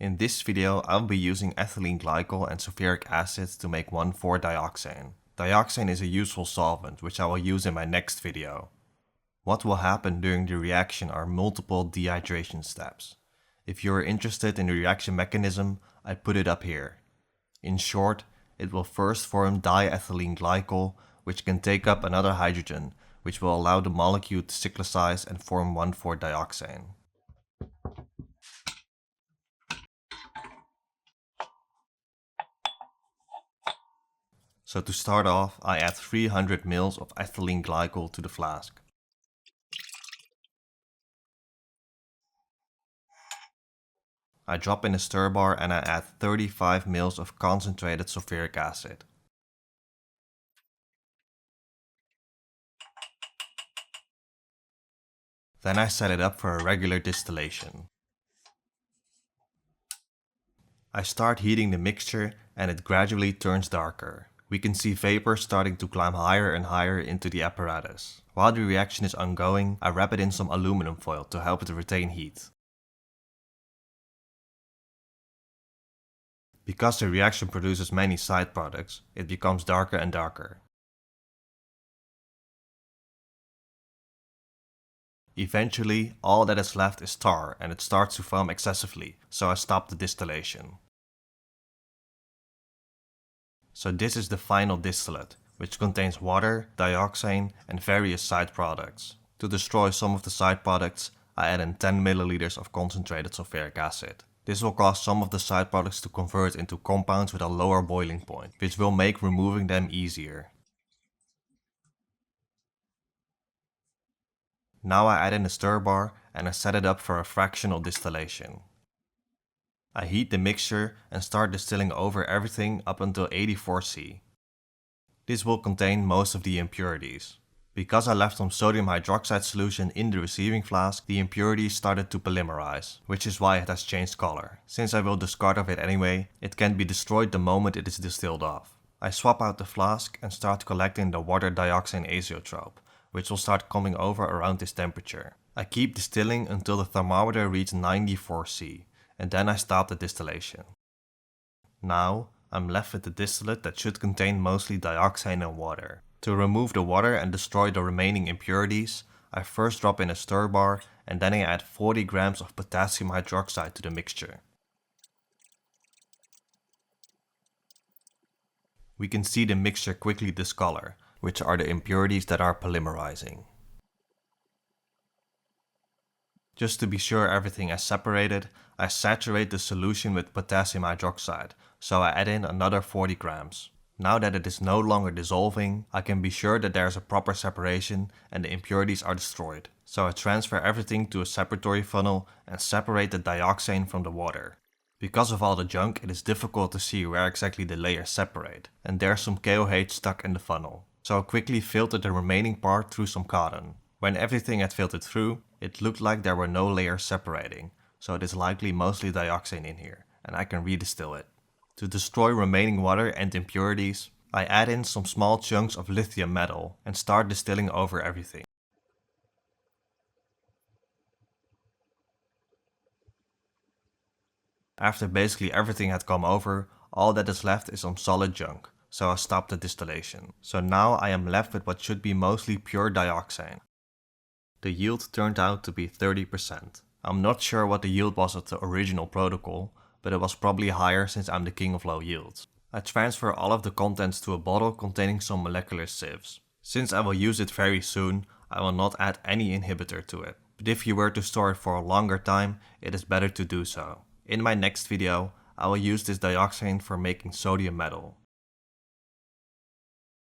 In this video, I'll be using ethylene glycol and sulfuric acid to make 1,4-dioxane. Dioxane is a useful solvent, which I will use in my next video. What will happen during the reaction are multiple dehydration steps. If you are interested in the reaction mechanism, I put it up here. In short, it will first form diethylene glycol, which can take up another hydrogen, which will allow the molecule to cyclicize and form 1,4-dioxane. So to start off, I add 300 ml of ethylene glycol to the flask. I drop in a stir bar and I add 35 ml of concentrated sulfuric acid. Then I set it up for a regular distillation. I start heating the mixture and it gradually turns darker. We can see vapor starting to climb higher and higher into the apparatus. While the reaction is ongoing, I wrap it in some aluminum foil to help it retain heat. Because the reaction produces many side products, it becomes darker and darker. Eventually, all that is left is tar and it starts to foam excessively, so I stop the distillation. So this is the final distillate, which contains water, dioxane and various side products. To destroy some of the side products, I add in 10 ml of concentrated sulfuric acid. This will cause some of the side products to convert into compounds with a lower boiling point, which will make removing them easier. Now I add in a stir bar and I set it up for a fractional distillation. I heat the mixture and start distilling over everything up until 84 C. This will contain most of the impurities. Because I left some sodium hydroxide solution in the receiving flask, the impurities started to polymerize, which is why it has changed color. Since I will discard of it anyway, it can be destroyed the moment it is distilled off. I swap out the flask and start collecting the water dioxane azeotrope, which will start coming over around this temperature. I keep distilling until the thermometer reaches 94 C, and then I stop the distillation. Now, I'm left with the distillate that should contain mostly dioxane and water. To remove the water and destroy the remaining impurities, I first drop in a stir bar and then I add 40 grams of potassium hydroxide to the mixture. We can see the mixture quickly discolor, which are the impurities that are polymerizing. Just to be sure everything is separated, I saturate the solution with potassium hydroxide, so I add in another 40 grams. Now that it is no longer dissolving, I can be sure that there is a proper separation and the impurities are destroyed. So I transfer everything to a separatory funnel and separate the dioxane from the water. Because of all the junk, it is difficult to see where exactly the layers separate, and there's some KOH stuck in the funnel. So I quickly filtered the remaining part through some cotton. When everything had filtered through, it looked like there were no layers separating, so it is likely mostly dioxane in here, and I can redistill it. To destroy remaining water and impurities, I add in some small chunks of lithium metal and start distilling over everything. After basically everything had come over, all that is left is some solid junk, so I stop the distillation. So now I am left with what should be mostly pure dioxane. The yield turned out to be 30%. I'm not sure what the yield was of the original protocol, but it was probably higher since I'm the king of low yields. I transfer all of the contents to a bottle containing some molecular sieves. Since I will use it very soon, I will not add any inhibitor to it. But if you were to store it for a longer time, it is better to do so. In my next video, I will use this dioxane for making sodium metal.